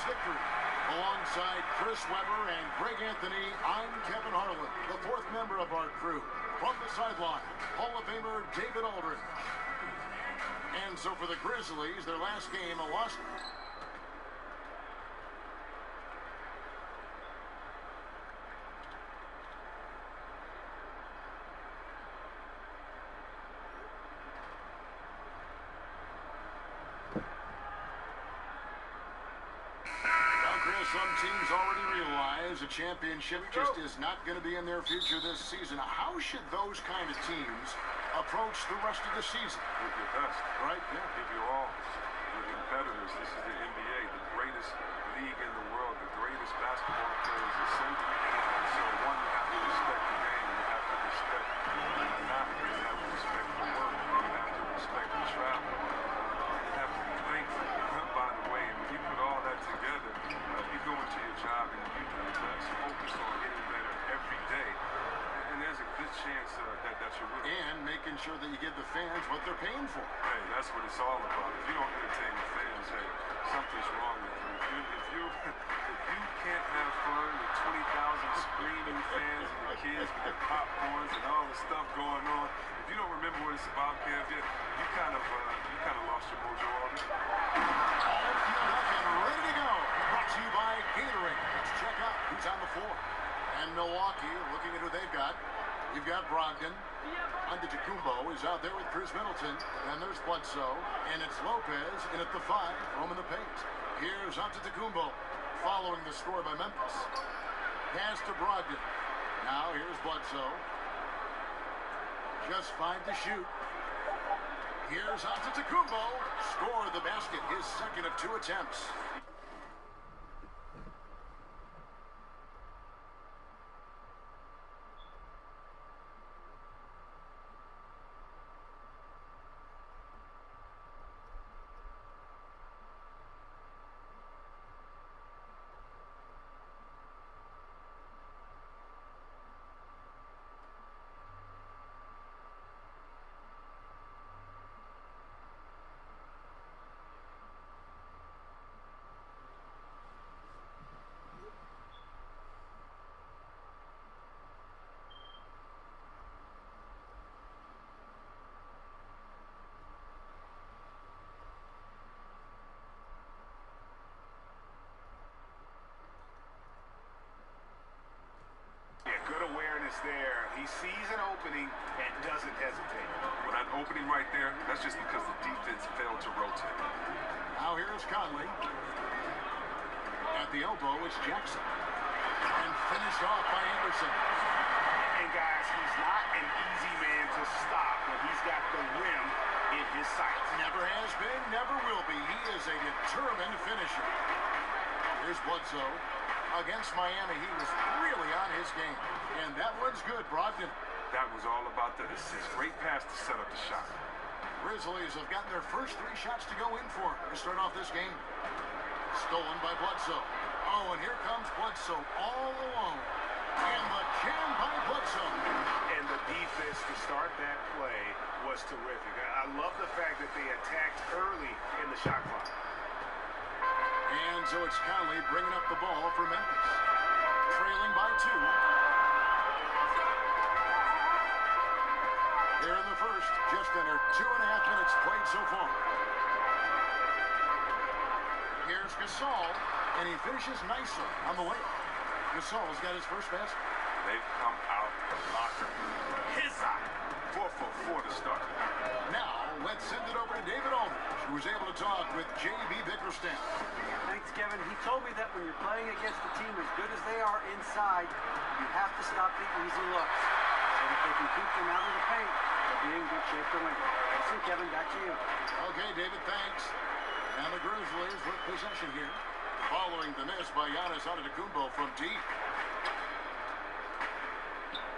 victory. Alongside Chris Webber and Greg Anthony, I'm Kevin Harlan, the fourth member of our crew. From the sideline, Hall of Famer David Aldridge. And so for the Grizzlies, their last game, a loss. Some teams already realize a championship just is not going to be in their future this season. How should those kind of teams approach the rest of the season? Give your best. Right? Yeah, give your all. Your competitors. This is the NBA, the greatest league in the world, the greatest basketball players ascending. So one, you have to respect the game. You have to respect the athlete. You have to respect the work. You have to respect the travel. You have to be thankful, by the way. And when you put all that together, you go into your job and you do your best. Focus on getting better every day. And there's a good chance that you will. And making sure that you give the fans what they're paying for. Hey, that's what it's all about. If you don't entertain the fans, hey, something's wrong with you. If you can't have fun with 20,000 screaming fans and your kids with their popcorns and all the stuff going on, if you don't remember what it's about, Kev, you kind of lost your mojo already. All fueled up and ready to go. Brought to you by Gatorade. Let's check out who's on the floor. And Milwaukee, looking at who they've got. You've got Brogdon. Antetokounmpo is out there with Chris Middleton. And there's Bledsoe. And it's Lopez in at the 5, roaming the paint. Here's Antetokounmpo following the score by Memphis. Pass to Brogdon. Now here's Bledsoe. Just 5 to shoot. Here's Antetokounmpo. Score the basket, his second of 2 attempts. There. He sees an opening and doesn't hesitate. Well, that opening right there, that's just because the defense failed to rotate. Now here's Conley. At the elbow, it's Jackson. And finished off by Anderson. And guys, he's not an easy man to stop when he's got the rim in his sights. Never has been, never will be. He is a determined finisher. Here's Bledsoe. Against Miami, he was really on his game. And that one's good, Brogdon. That was all about the assist. Great pass to set up the shot. Grizzlies have gotten their first 3 shots to go in for to start off this game. Stolen by Bledsoe. Oh, and here comes Bledsoe all alone. And the jam by Bledsoe. And the defense to start that play was terrific. I love the fact that they attacked early in the shot clock. And so it's Conley bringing up the ball for Memphis. Trailing by 2. Here in the first, just under 2.5 minutes played so far. Here's Gasol, and he finishes nicely on the way. Gasol's got his first basket. They've come out the locker. His eye. 4 for 4 to start. Now, let's send it over to David Aldridge, who was able to talk with J.B. Bickerstaff. Thanks, Kevin. He told me that when you're playing against a team as good as they are inside, you have to stop the easy looks. So if they can keep them out of the paint, they'll be in good shape to win. Listen, Kevin, back to you. Okay, David, thanks. And the Grizzlies with possession here, following the miss by Giannis Antetokounmpo from deep.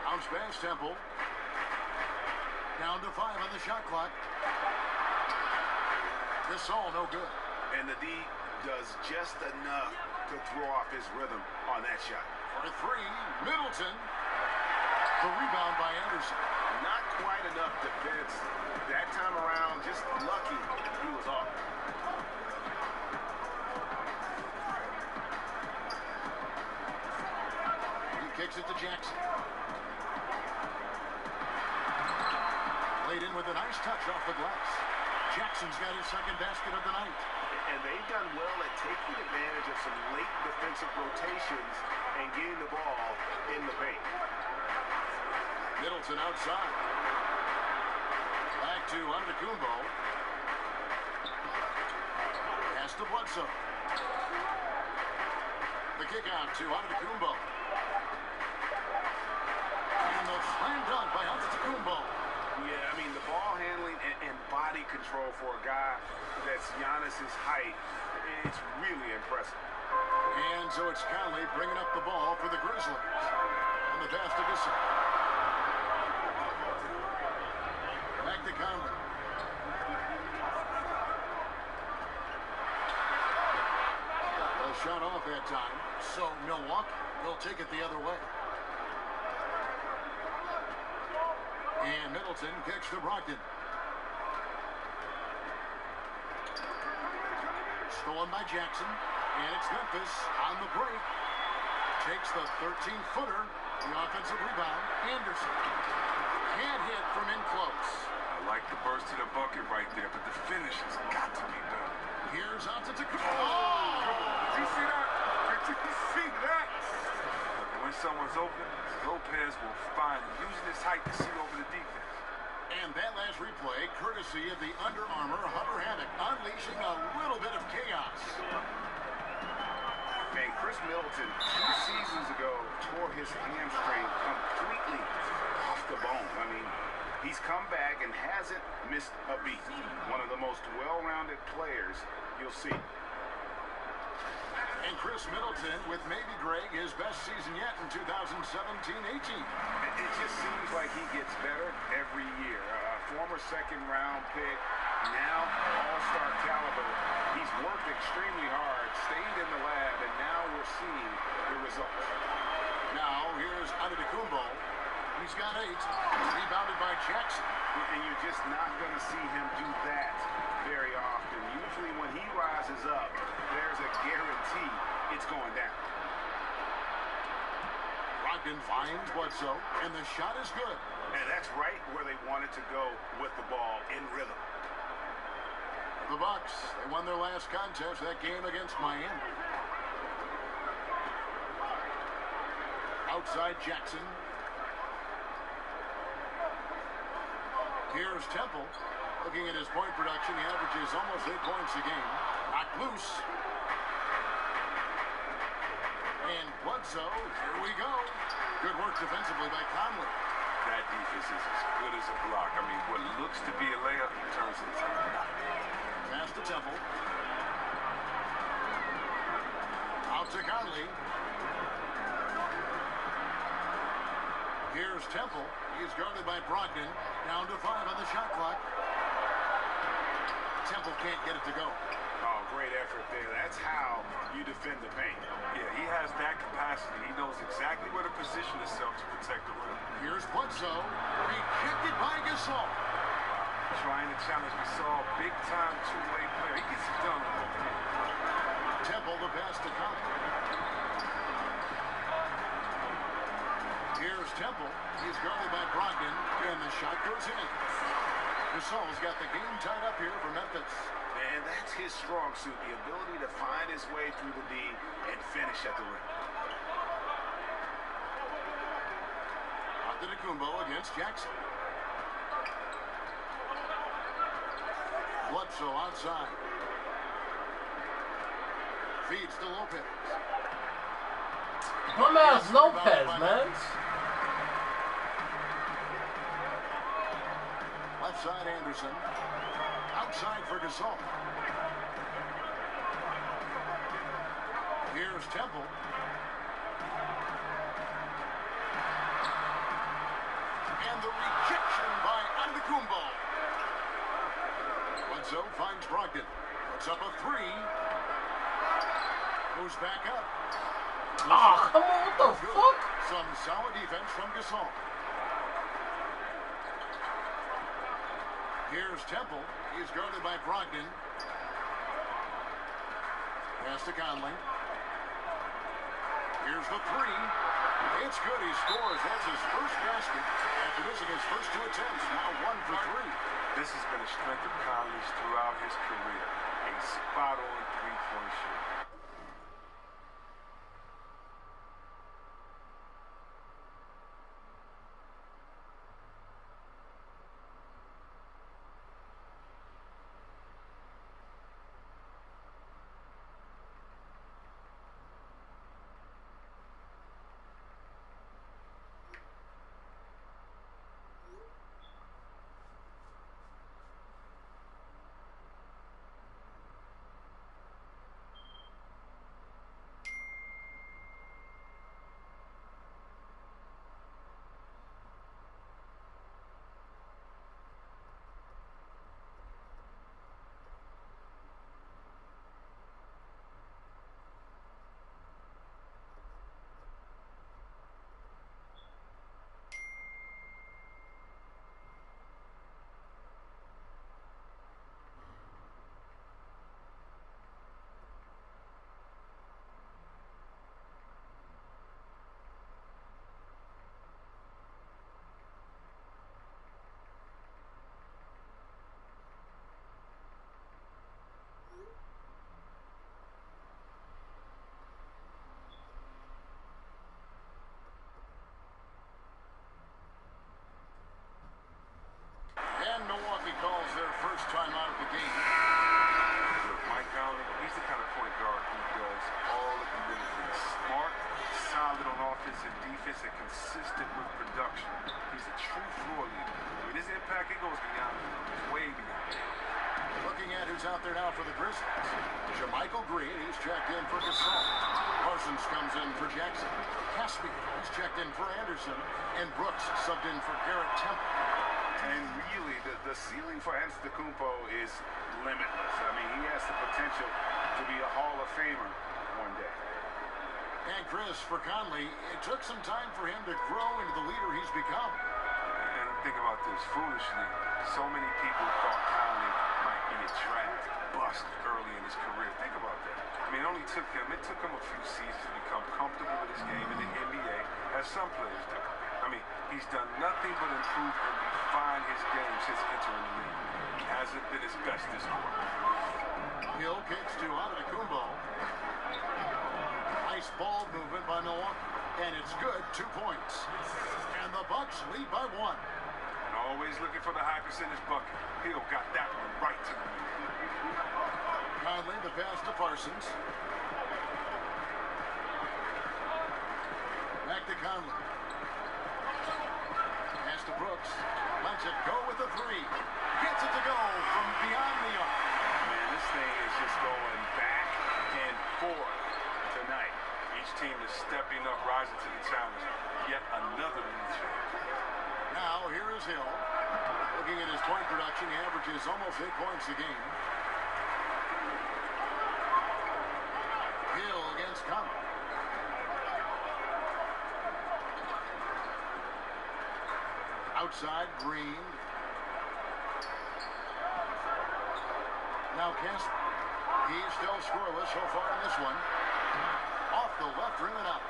Bounce pass, Temple. Down to 5 on the shot clock. Gasol, no good. And the D does just enough to throw off his rhythm on that shot. For 3, Middleton. The rebound by Anderson. Not quite enough defense that time around. Just lucky he was off. Kicks it to Jackson. Laid in with a nice touch off the glass. Jackson's got his second basket of the night. And they've done well at taking advantage of some late defensive rotations and getting the ball in the paint. Middleton outside. Back to Antetokounmpo. Pass to Bledsoe. The kick out to Antetokounmpo. And the slam dunk by Antetokounmpo. Yeah, I mean, the ball handling and body control for a guy that's Giannis's height, it's really impressive. And so it's Conley bringing up the ball for the Grizzlies. On the pass to Gasol. Back to Conley. Well, shot off that time. So Milwaukee will take it the other way. And Middleton kicks to Brogdon. Stolen by Jackson. And it's Memphis on the break. Takes the 13-footer. The offensive rebound. Anderson. Can't hit from in close. I like the burst to the bucket right there, but the finish has got to be better. Here's Antetokounmpo. Oh! Did you see that? Did you see that? Look, when someone's open, Lopez will find using his height to see over the defense. And that last replay, courtesy of the Under Armour Hunter Hammock, unleashing a little bit of chaos. And Chris Middleton, 2 seasons ago, tore his hamstring completely off the bone. I mean, he's come back and hasn't missed a beat. One of the most well-rounded players you'll see. And Chris Middleton with maybe, Greg, his best season yet in 2017-18. It just seems like he gets better every year. Former second-round pick, now all-star caliber. He's worked extremely hard, stayed in the lab, and now we're seeing the results. Now, here's Antetokounmpo. He's got 8. Rebounded by Jackson. And you're just not going to see him do that very often. Usually when he rises up, there's a guarantee it's going down. Brogdon finds Bledsoe, and the shot is good. And that's right where they wanted to go with the ball, in rhythm. The Bucks, they won their last contest, that game against Miami. Outside Jackson. Here's Temple. Looking at his point production, he averages almost 8 points a game. Knocked loose. And Bledsoe, here we go. Good work defensively by Conley. That defense is as good as a block. I mean, what looks to be a layup turns into a knock. Pass to Temple. Out to Conley. Here's Temple. He's guarded by Brogdon. Down to 5 on the shot clock. Temple can't get it to go. Oh, great effort there. That's how you defend the paint. Yeah, he has that capacity. He knows exactly where to position himself to protect the rim. Here's Bledsoe. Rejected by Gasol. Trying to challenge Gasol. Big-time two-way player. He gets it done with both hands. Temple the pass to Conley. Here's Temple. He's guarded by Brogdon, and the shot goes in. Gasol's got the game tied up here for Memphis. And that's his strong suit, the ability to find his way through the D and finish at the rim. Antetokounmpo against Jackson. Bledsoe outside. Feeds to Lopez. My man's Lopez, man. Left side Anderson. Outside for Gasol. Here's Temple. And the rejection by Antetokounmpo. Bledsoe finds Brogdon. Puts up a 3. Goes back up. Ah, come on, what the fuck? Some solid defense from Gasol. Here's Temple. He's guarded by Brogdon. Pass to Conley. Here's the 3. It's good. He scores. That's his first basket after missing his first 2 attempts. Now 1 for 3. This has been a strength of Conley's throughout his career. A spot-on three-point shooter. And Milwaukee calls their first time out of the game. Look, Mike Conley, he's the kind of point guard who does all of the little things. Smart, solid on offense and defense, and consistent with production. He's a true floor leader. I mean, his impact, it goes beyond the numbers, way beyond the numbers. Looking at who's out there now for the Grizzlies. Jermichael Green, he's checked in for Gasol. Parsons comes in for Jackson. Caspi, he's checked in for Anderson. And Brooks subbed in for Garrett Temple. And really, the ceiling for Antetokounmpo is limitless. I mean, he has the potential to be a Hall of Famer one day. And Chris, for Conley, it took some time for him to grow into the leader he's become. And think about this, foolishly, so many people thought Conley might be a draft bust early in his career. Think about that. I mean, it took him a few seasons to become comfortable with his game in the NBA, as some players do. I mean, he's done nothing but improve and refine his game since entering the league. He hasn't been his best this quarter. Hill kicks to Antetokounmpo. Nice ball movement by Milwaukee. And it's good, 2 points. And the Bucks lead by 1. And always looking for the high percentage bucket. Hill got that one right to him. Conley, the pass to Parsons. Back to Conley. Pass to Brooks. Lets it go with the 3. Gets it to go from beyond the arc. Man, this thing is just going back and forth tonight. Each team is stepping up, rising to the challenge. Yet another lead change. Now, here is Hill. Looking at his point production, he averages almost 8 points a game. Hill against Conley. Outside, Green. Now Casper. He's still scoreless so far in this one. Off the left rim and out.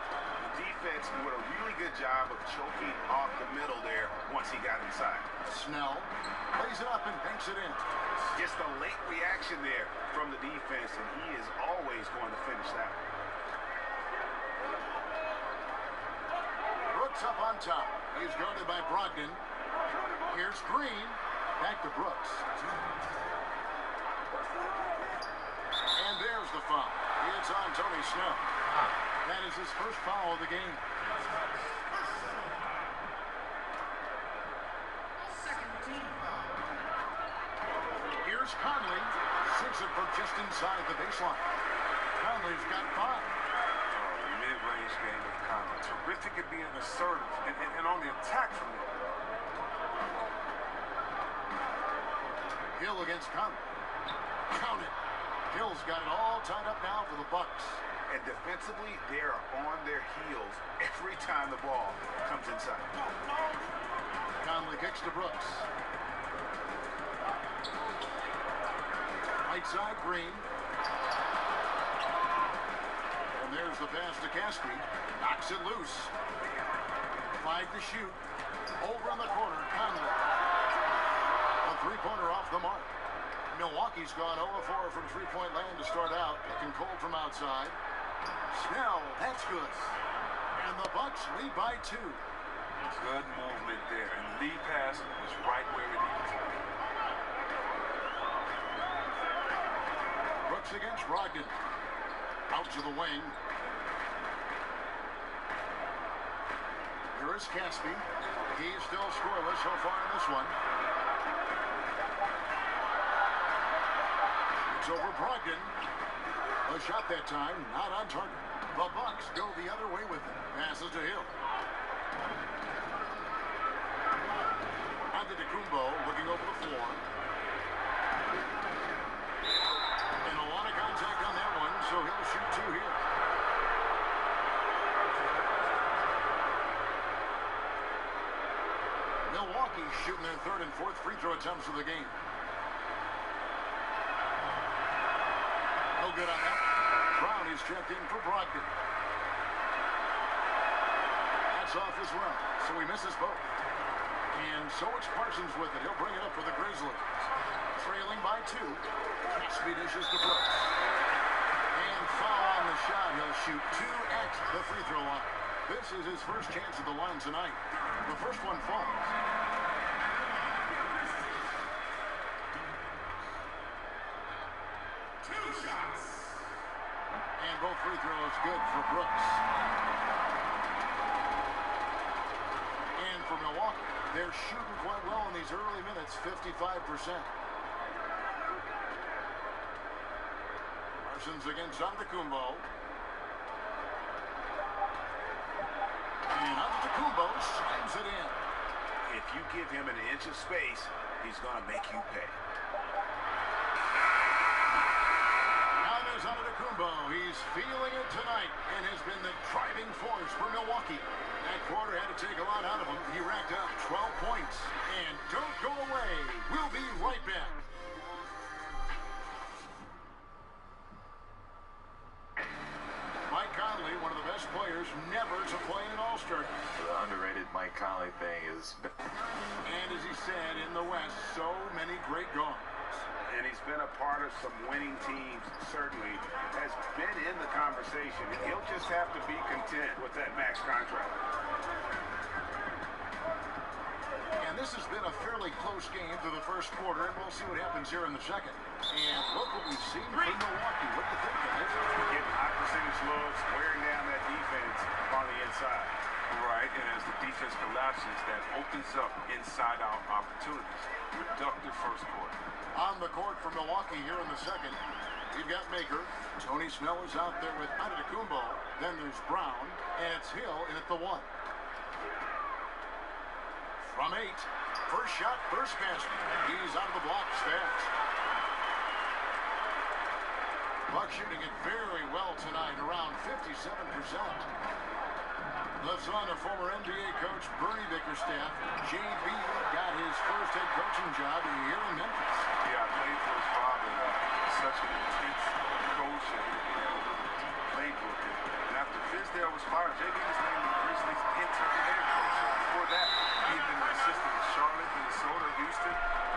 The defense did a really good job of choking off the middle there once he got inside. Snell plays it up and banks it in. Just a late reaction there from the defense, and he is always going to finish that. Brooks up on top. He's guarded by Brogdon. Here's Green. Back to Brooks. And there's the foul. It's on Tony Snell. That is his first foul of the game. Here's Conley. Six it from just inside the baseline. Conley's got 5. Mid-range game of Conley. Terrific at being assertive and on the attack from there. Hill against Conley. Count it. Hill's got it all tied up now for the Bucks. And defensively, they are on their heels every time the ball comes inside. Conley kicks to Brooks. Right side, Green. And there's Here's the pass to Caspi. Knocks it loose. 5 to shoot. Over in the corner, Conley. A three-pointer off the mark. Milwaukee's gone 0-4 from three-point land to start out. Looking cold from outside. Snell, that's good. And the Bucks lead by 2. Good movement there. And the lead pass was right where it needed to be. Brooks against Brogdon. Out to the wing. Here is Caspi. He's still scoreless so far in this one. It's over Brogdon. A shot that time, not on target. The Bucks go the other way with it. Passes to Hill. Antetokounmpo looking over the floor. And a lot of contact on that one, so he'll shoot 2 here. Milwaukee shooting their 3rd and 4th free throw attempts of the game. No good on that. Brown is checked in for Brogdon. That's off as well, so he misses both. And so it's Parsons with it. He'll bring it up for the Grizzlies. Trailing by 2. Caspi dishes to Brooks. And foul on the shot. He'll shoot 2 at the free throw line. This is his first chance at the line tonight. The first one falls. And both free throws good for Brooks. And for Milwaukee, they're shooting quite well in these early minutes, 55%. Parsons against Antetokounmpo. And Antetokounmpo slams it in. If you give him an inch of space, he's going to make you pay. Antetokounmpo, he's feeling it tonight and has been the driving force for Milwaukee. That quarter had to take a lot out of him. He racked up 12 points. And don't go away. We'll be right back. Mike Conley, one of the best players never to play in an All-Star. The underrated Mike Conley thing is... And as he said, in the West, so many great guards. And he's been a part of some winning teams, certainly has been in the conversation. He'll just have to be content with that max contract. And this has been a fairly close game through the first quarter, and we'll see what happens here in the second. And look what we've seen from Milwaukee. What do you think, guys? Getting high percentage looks, wearing down that defense on the inside. Right, and as the defense collapses, that opens up inside-out opportunities. Productive first quarter. On the court for Milwaukee here in the second, we've got Maker. Tony Snell is out there with Antetokounmpo. Then there's Brown, and it's Hill in at the 1. From 8, first shot, first basket. He's out of the blocks fast. Buck shooting it very well tonight, around 57%. The son of former NBA coach Bernie Bickerstaff, JB got his first head coaching job here in Memphis. Yeah, I played for his father. Such an intense coach and playbook. And after Fizdale was fired, JB was named the Grizzlies interim head coach. Before that, he had been an assistant in Charlotte, Minnesota, Houston.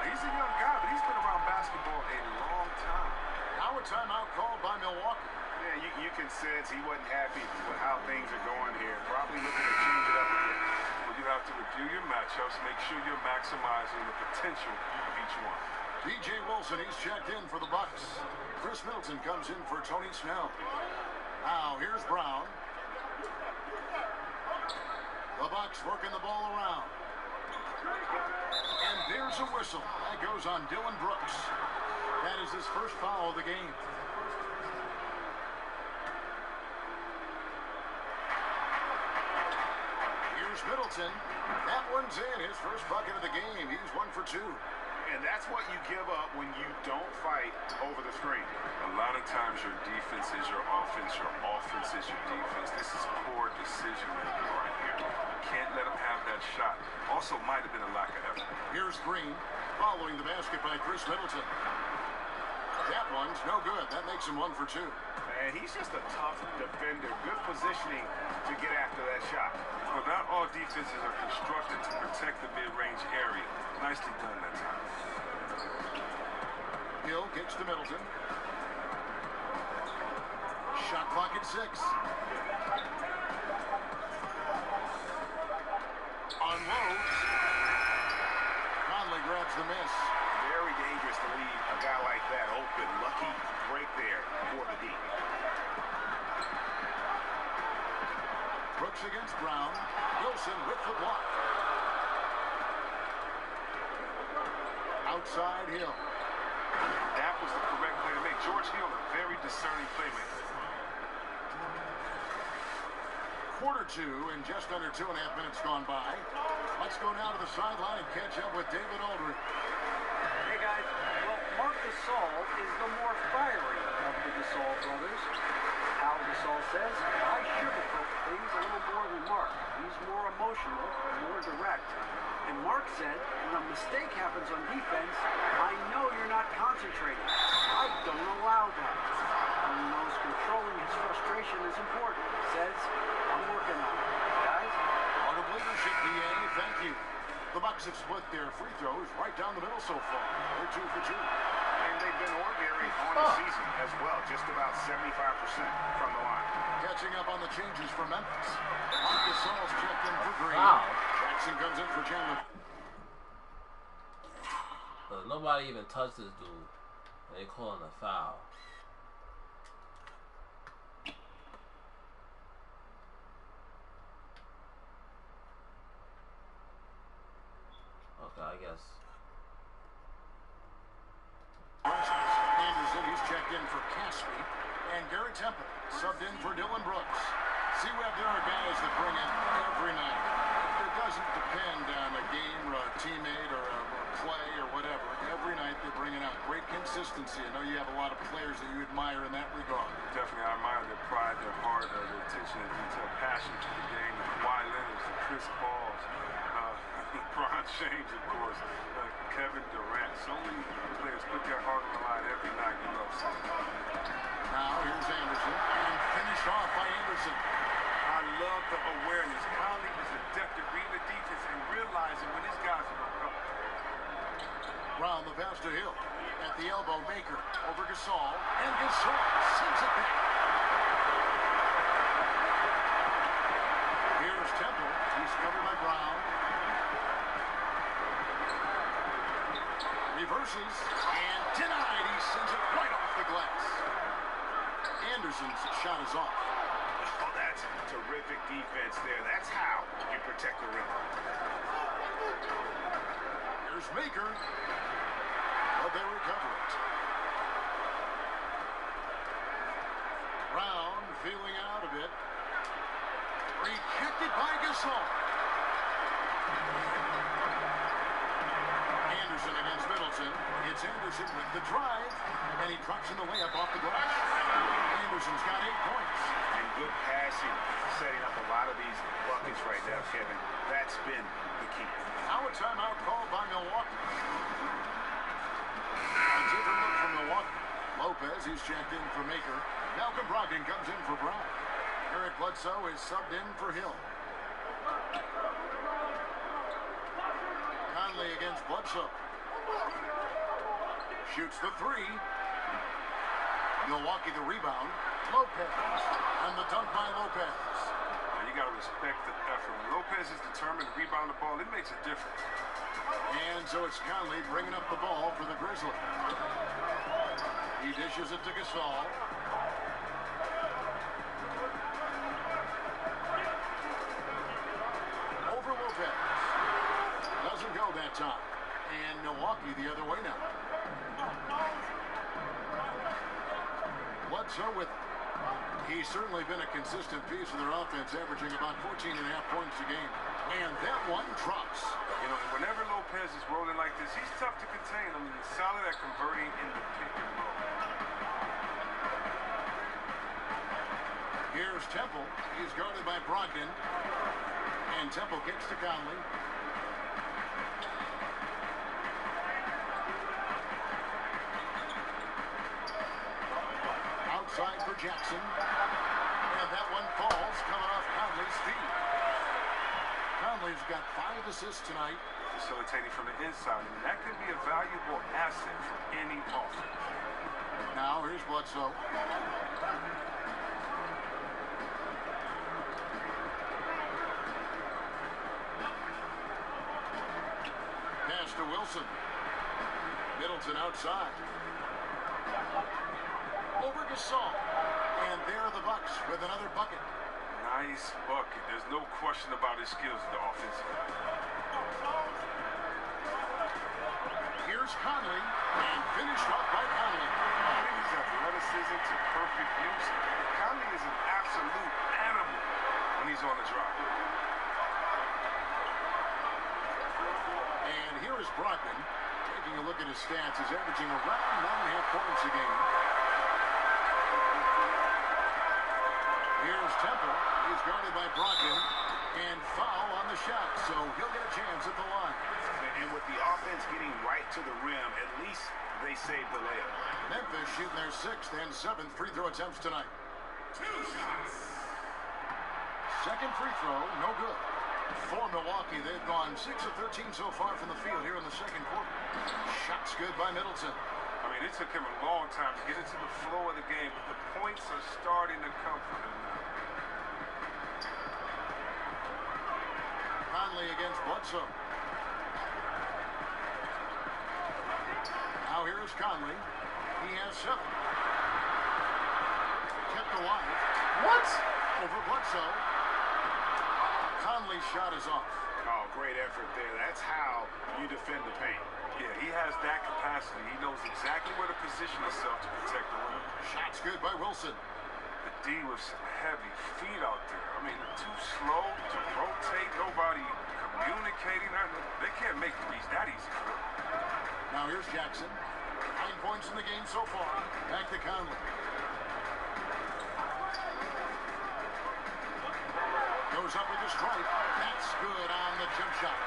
He's a young guy, but he's been around basketball a long time. Now a timeout called by Milwaukee. Yeah, you can sense he wasn't happy with how things are going here. Probably looking to change it up a bit. Well, you have to review your matchups, make sure you're maximizing the potential of each one. DJ Wilson, he's checked in for the Bucks. Chris Middleton comes in for Tony Snell. Now, here's Brown. The Bucks working the ball around. And there's a whistle. That goes on Dylan Brooks. That is his first foul of the game. Here's Middleton. That one's in. His first bucket of the game. He's 1 for 2. And that's what you give up when you don't fight over the screen. A lot of times your defense is your offense is your defense. This is poor decision making right here. You can't let him have that shot. Also might have been a lack of effort. Here's Green following the basket by Chris Middleton. That one's no good. That makes him 1 for 2. And he's just a tough defender. Good positioning to get after that shot. Well, not all defenses are constructed to protect the mid-range area. Nicely done that time. Hill kicks to Middleton. Shot clock at 6. Unloads. Conley grabs the miss. Very dangerous to leave a guy like that open. Lucky break there for the D. Brooks against Brown. Wilson with the block. Outside Hill. That was the correct play to make. George Hill, a very discerning playmaker. Quarter 2 and just under 2.5 minutes gone by. Let's go now to the sideline and catch up with David Aldridge. Hey guys, well, Marc Gasol is the more fiery of the Gasol brothers. Al Gasol says, I sugarcoat things a little more than Marc. He's more emotional, more direct. And Marc said, when a mistake happens on defense, I know you're not concentrating. I don't allow that. He knows controlling his frustration is important. Says, I'm working on it. Guys? Part of leadership, PA. Thank you. The Bucks have split their free throws right down the middle so far. They're 2 for 2. And they've been ordinary on the season as well. Just about 75% from the line. Catching up on the changes for Memphis. Marc Gasol's checked in for Green. Wow. Jackson comes in for Chandler. Nobody even touched this dude. And they calling a foul. Okay, I guess. Anderson, he's checked in for Caspi. And Gary Temple subbed in for Dylan Brooks. See, there are guys that bring it every night. It doesn't depend on a game or a teammate or a play or whatever. Every night they bring it out. Great consistency. I know you have a lot of players that you admire in that regard. Definitely, I admire their pride, their heart, their attention to detail, passion for the game. The Kawhi Leonards, the Chris Pauls, LeBron James, of course, Kevin Durant. So many players put their heart on the line every night. You love seeing it. Now here's Anderson, and finished off by Anderson. I love the awareness. Conley is adept at reading the defense and realizing when his guys are going to come. Brown the pass to Hill. At the elbow, Baker over Gasol, and Gasol sends it back. Here's Temple. He's covered by Brown. Reverses, and denied. He sends it right off the glass. Anderson's shot is off. Oh, that's terrific defense there. That's how you protect the rim. Here's Baker. But they recover it. Brown feeling out a bit. Rejected by Gasol. Anderson against Middleton. It's Anderson with the drive, and he drops in the layup off the glass. Anderson's got 8 points. And good passing, setting up a lot of these buckets right now, Kevin. That's been the key. Now a timeout called by Milwaukee. A different look from Milwaukee. Lopez, he's checked in for Maker. Malcolm Brogdon comes in for Brown. Eric Bledsoe is subbed in for Hill. Conley against Bledsoe. Shoots the 3. Milwaukee the rebound. Lopez. And the dunk by Lopez. Now you got to respect the effort. When Lopez is determined to rebound the ball, it makes a difference. And so it's Conley bringing up the ball for the Grizzlies. He dishes it to Gasol. Over Lopez. Doesn't go that time. And Milwaukee the other way now. Bledsoe with it. He's certainly been a consistent piece of their offense, averaging about 14.5 points a game. And that one drops. You know, whenever Lopez is rolling like this, he's tough to contain. I mean, he's solid at converting in the pick and roll. Here's Temple. He's guarded by Brogdon. And Temple kicks to Conley. outside for Jackson. And that one falls coming off Conley's feet. Conley's got 5 assists tonight. Facilitating from the inside, and that could be a valuable asset for any offense. Now here's Bledsoe. Pass to Wilson. Middleton outside. Over Gasol. And there are the Bucks with another bucket. Nice bucket. There's no question about his skills at the offensive end. Here's Conley, and finished off by Conley. Putting his athleticism to perfect use, Conley is an absolute animal when he's on the drive. And here is Brogdon. Taking a look at his stats, he's averaging around 9.5 points a game. Here's Temple. He's guarded by Brogdon. And foul on the shot, so he'll get a chance at the line. And with the offense getting right to the rim, at least they saved the layup. Memphis shooting their 6th and 7th free throw attempts tonight. 2 shots. Second free throw, no good. For Milwaukee, they've gone 6 of 13 so far from the field here in the second quarter. Shots good by Middleton. I mean, it took him a long time to get into the flow of the game, but the points are starting to come for him now. Conley against Bledsoe. Now here is Conley. He has 7. Kept alive. What? Over Bledsoe. Conley's shot is off. Oh, great effort there. That's how you defend the paint. Yeah, he has that capacity. He knows exactly where to position himself to protect the rim. Shots good by Wilson. The D with some heavy feet out there. I mean, too slow to rotate. Nobody communicating. They can't make threes that easy for them. Now here's Jackson. 9 points in the game so far. Back to Conley. Goes up with the strike. That's good on the jump shot.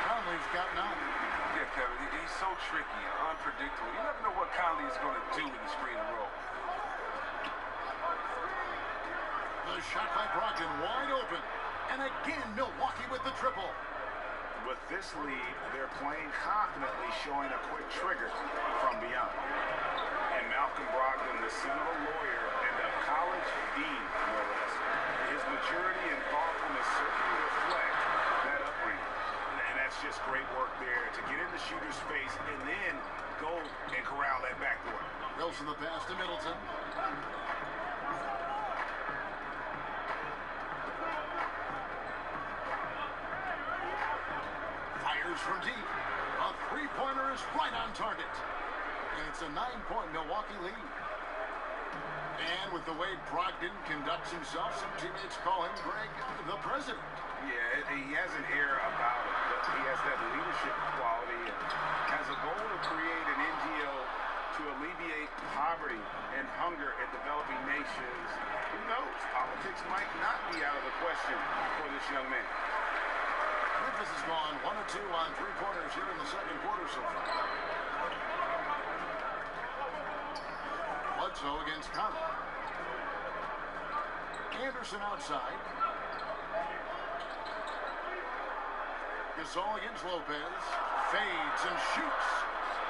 Conley's got 9. Yeah, Kevin, he's so tricky and unpredictable. You never know what Conley is going to do in the screen and roll. The shot by Brogdon wide open. And again, Milwaukee with the triple. With this lead, they're playing confidently, showing a quick trigger from beyond. And Malcolm Brogdon, the son of a lawyer and a college dean, no less. His maturity and thoughtfulness certainly reflect that upbringing. And that's just great work there to get in the shooter's space and then go and corral that backdoor. Wilson the pass to Middleton. Fires from deep. A three-pointer is right on target. And it's a 9-point Milwaukee lead. And with the way Brogdon conducts himself, some teammates call him Greg the President. Yeah, he has an air about him, but he has that leadership quality and has a goal to create an NGO to alleviate poverty and hunger in developing nations. Who knows? Politics might not be out of the question for this young man. Memphis has gone 1 of 2 on three-pointers here in the second quarter so far. Bledsoe against Conley. Anderson outside. Gasol against Lopez. Fades and shoots.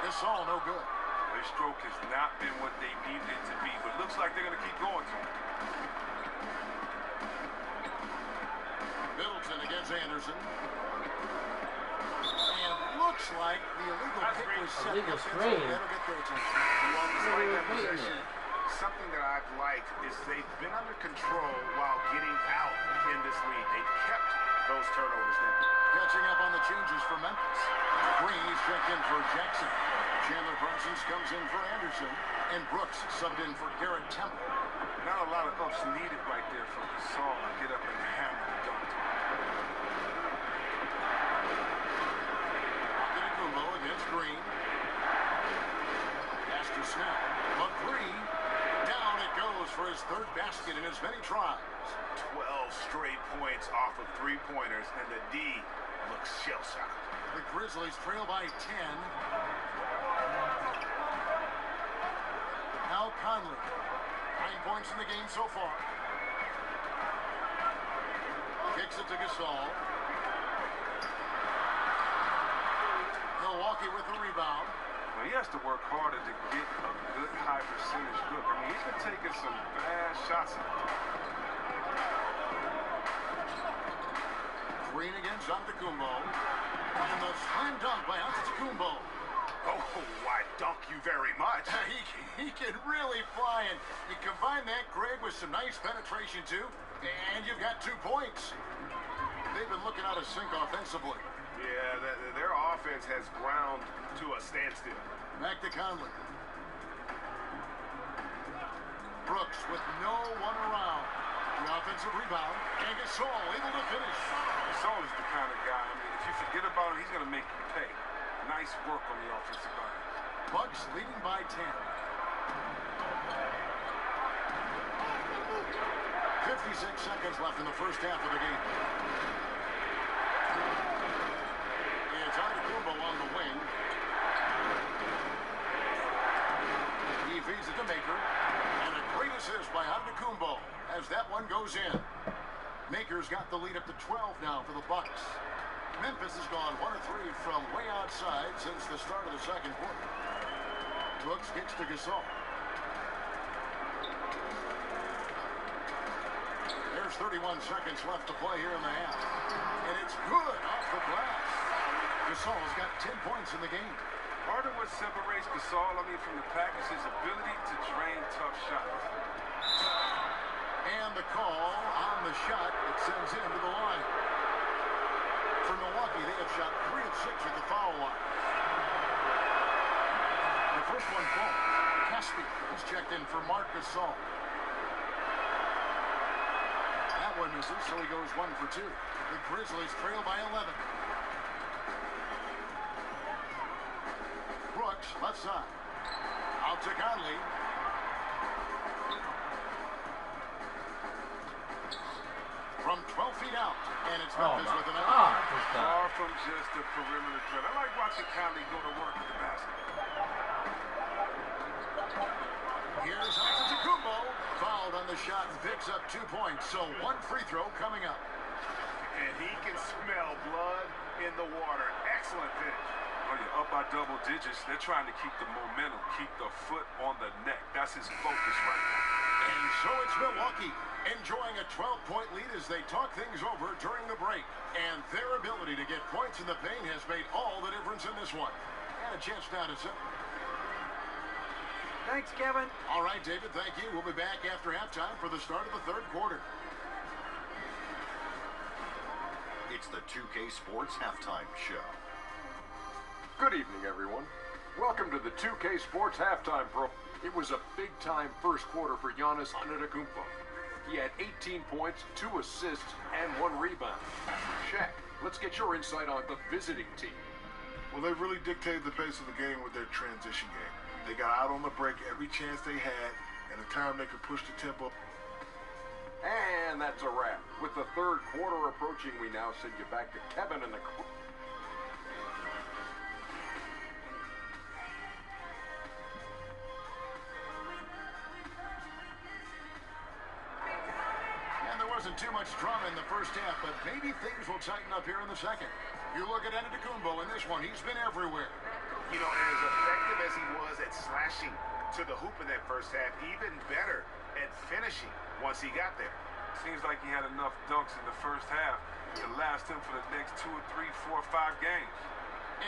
Gasol no good. Their stroke has not been what they needed it to be, but looks like they're going to keep going to it. Middleton against Anderson. And looks like the illegal pick was set. Illegal screen. That'll get their attention. Well, despite that possession, something that I've liked is they've been under control while getting out in this lead. They've kept those turnovers down. Catching up on the changes for Memphis. Green is checked in for Jackson. Chandler Parsons comes in for Anderson. And Brooks subbed in for Garrett Temple. Not a lot of ups needed right there for Gasol to get up and hammer the dunk. Against Green. Pass to Snell. A three. Down it goes for his 3rd basket in as many tries. 12 straight points off of three-pointers, and the D looks shell-shocked. The Grizzlies trail by 10. Now Conley. 9 points in the game so far. Kicks it to Gasol. Milwaukee with the rebound. Well, he has to work harder to get a good high percentage look. I mean, he's been taking some bad shots. Green against Antetokounmpo. And the slam dunk by Antetokounmpo. Oh, why, dunk you very much. He can really fly, and you combine that, Greg, with some nice penetration, too, and you've got 2 points. They've been looking out of sync offensively. Yeah, their offense has ground to a standstill. Back to Conley. Brooks with no one around. The offensive rebound, and Gasol able to finish. Gasol is the kind of guy, I mean, if you forget about him, he's going to make you pay. Nice work on the offensive line. Bucks leading by 10. 56 seconds left in the first half of the game. It's Antetokounmpo on the wing. He feeds it to Maker. And a great assist by Antetokounmpo as that one goes in. Maker's got the lead up to 12 now for the Bucks. Memphis has gone 1 of 3 from way outside since the start of the second quarter. Brooks kicks to Gasol. There's 31 seconds left to play here in the half. And it's good off the glass. Gasol's got 10 points in the game. Part of what separates Gasol, from the pack is his ability to drain tough shots. And the call on the shot, it sends him to the line. For Milwaukee, they have shot 3 of 6 at the foul line. The first one falls. Caspi is checked in for Marc Gasol. That one misses, so he goes 1 for 2. The Grizzlies trail by 11. Brooks, left side. Out to Conley. From 12 feet out. And it's Memphis with an out. Far from just a perimeter threat. I like watching Conley go to work at the basket. Here's Antetokounmpo. Fouled on the shot and picks up 2 points. So 1 free throw coming up. And he can smell blood in the water. Excellent finish. Oh, you're up by double digits. They're trying to keep the momentum, keep the foot on the neck. That's his focus right now. And so it's Milwaukee enjoying a 12-point lead as they talk things over during the break. And their ability to get points in the paint has made all the difference in this one. And a chance now to set. Thanks, Kevin. All right, David, thank you. We'll be back after halftime for the start of the third quarter. It's the 2K Sports Halftime Show. Good evening, everyone. Welcome to the 2K Sports Halftime Pro. It was a big-time first quarter for Giannis Antetokounmpo. He had 18 points, 2 assists, and 1 rebound. Shaq, let's get your insight on the visiting team. Well, they really dictated the pace of the game with their transition game. They got out on the break every chance they had, and the time they could push the tempo. And that's a wrap. With the third quarter approaching, we now send you back to Kevin and the crew. Wasn't too much drama in the first half, but maybe things will tighten up here in the second. You look at Antetokounmpo in this one, he's been everywhere. You know, as effective as he was at slashing to the hoop in that first half, even better at finishing once he got there. Seems like he had enough dunks in the first half to last him for the next 2 or 3, 4 or 5 games.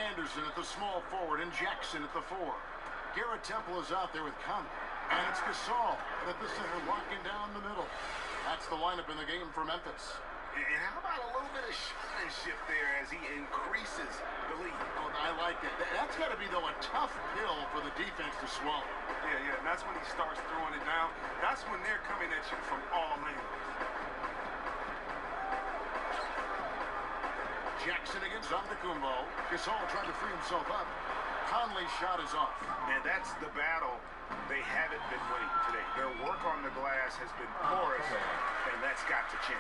Anderson at the small forward and Jackson at the 4. Garrett Temple is out there with Conley. And it's Gasol at the center locking down the middle. That's the lineup in the game for Memphis. And how about a little bit of showmanship there as he increases the lead? Oh, I like that. That's got to be, though, a tough pill for the defense to swallow. Yeah, and that's when he starts throwing it down. That's when they're coming at you from all angles. Jackson against Antetokounmpo. Gasol trying to free himself up. Conley's shot is off. And that's the battle they haven't been winning today. Their work on the glass has been porous, and that's got to change.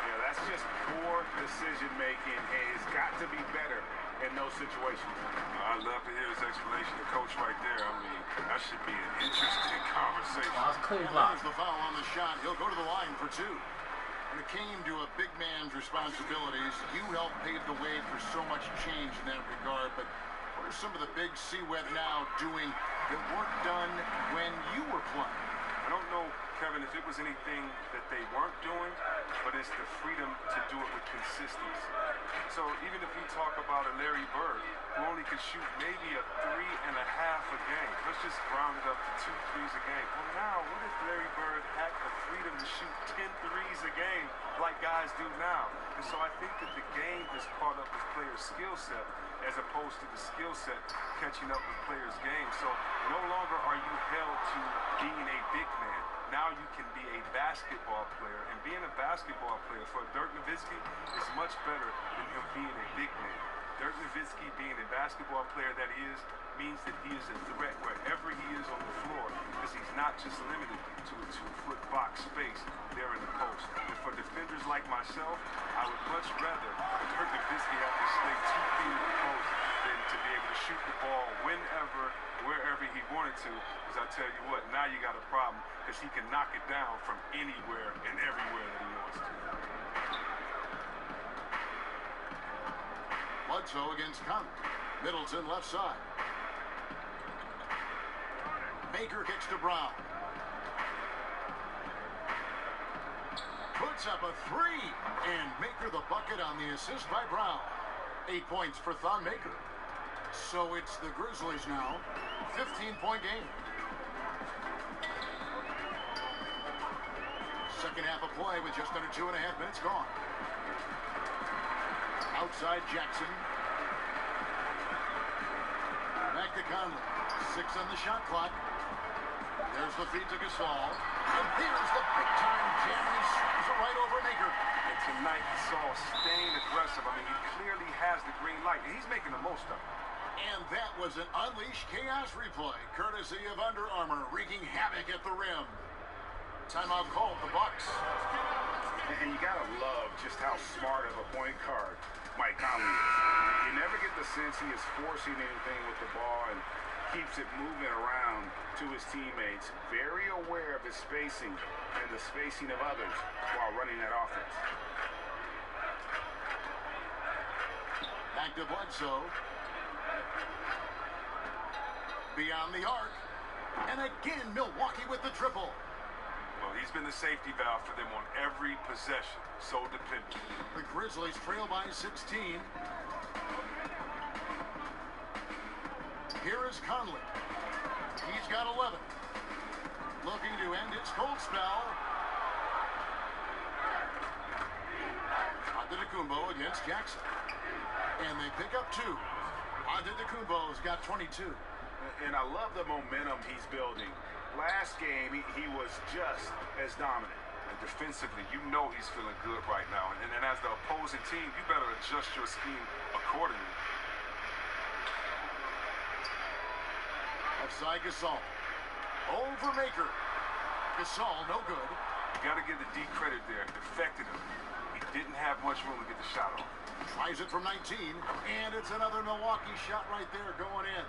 You know, that's just poor decision-making, and it's got to be better in those situations. I'd love to hear his explanation to Coach right there. I mean, that should be an interesting conversation. Well, that's clean And block. there's the foul on the shot. He'll go to the line for two. When it came to a big man's responsibilities, you helped pave the way for so much change in that regard. But what are some of the big C-Web now doing that weren't done when you were playing? I don't know, Kevin, if it was anything that they weren't doing, but it's the freedom to do it with consistency. So even if we talk about a Larry Bird, who only could shoot maybe a 3.5 a game, let's just round it up to 2 threes a game. Well, now, what if Larry Bird had the freedom to shoot 10 threes a game like guys do now? And so I think that the game has caught up with players' skill set as opposed to the skill set catching up with players' games. So no longer are you held to being a big man. Now you can be a basketball player, and being a basketball player for Dirk Nowitzki is much better than him being a big man. Dirk Nowitzki being a basketball player that he is means that he is a threat wherever he is on the floor, because he's not just limited to a 2-foot box space there in the post. And for defenders like myself, I would much rather Dirk Nowitzki have to stay 2 feet in the post than to be able to shoot the ball whenever, wherever he wanted to. Because I tell you what, now you got a problem, because he can knock it down from anywhere and everywhere that he wants to. Bledsoe against Conley. Middleton left side. Maker kicks to Brown. Puts up a 3, and Maker the bucket on the assist by Brown. 8 points for Thon Maker. So it's the Grizzlies now. 15-point game. Second half of play with just under 2.5 minutes gone. Outside Jackson. Back to Conley. 6 on the shot clock. There's the feed to Gasol. And there's the big-time jam. He slams it right over Maker. And tonight, Gasol staying aggressive. I mean, he clearly has the green light, and he's making the most of it. And that was an Unleash Chaos replay, courtesy of Under Armour, wreaking havoc at the rim. Timeout called, the Bucks. And you gotta love just how smart of a point guard Mike Conley is. You never get the sense he is forcing anything with the ball and keeps it moving around to his teammates. Very aware of his spacing and the spacing of others while running that offense. Back to Bledsoe. Beyond the arc. And again, Milwaukee with the triple. Well, he's been the safety valve for them on every possession. So dependent. The Grizzlies trail by 16. Here is Conley. He's got 11. Looking to end his cold spell. Antetokounmpo against Jackson. And they pick up 2. Antetokounmpo's got 22. And I love the momentum he's building. Last game, he was just as dominant. And defensively, you know he's feeling good right now. And as the opposing team, you better adjust your scheme accordingly. Offside Gasol. Over Maker. Gasol, no good. You got to give the D credit there. Defected him. He didn't have much room to get the shot off. Tries it from 19, and it's another Milwaukee shot right there going in.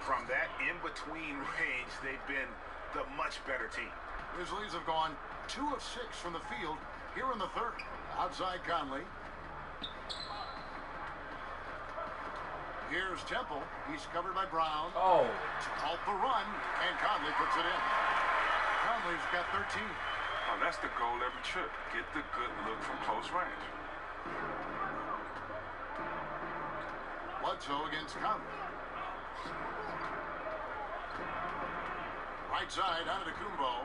From that in-between range, they've been the much better team. Grizzlies have gone 2 of 6 from the field here in the third. Outside Conley. Here's Temple. He's covered by Brown. Oh. To halt the run, and Conley puts it in. Conley's got 13. Oh, that's the goal every trip. Get the good look from close range. Bledsoe against Conley. Right side, Antetokounmpo.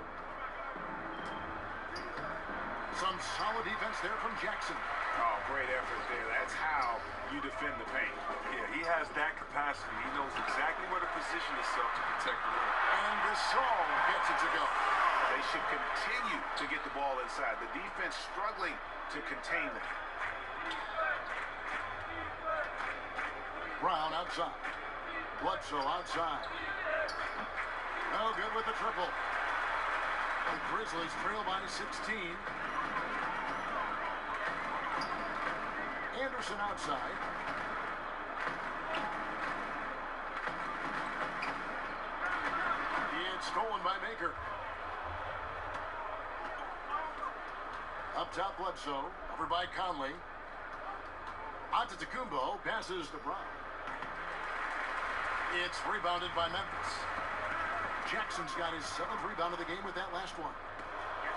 Some solid defense there from Jackson. Oh, great effort there. That's how you defend the paint. Yeah, he has that capacity. He knows exactly where to position himself to protect the rim. And Gasol gets it to go. They should continue to get the ball inside. The defense struggling to contain them. Brown outside. Bledsoe outside. No good with the triple. The Grizzlies trail by 16. Anderson outside. stolen by Maker. Up top, Bledsoe. Over by Conley. Antetokounmpo passes to Brown. It's rebounded by Memphis. Jackson's got his 7th rebound of the game with that last one.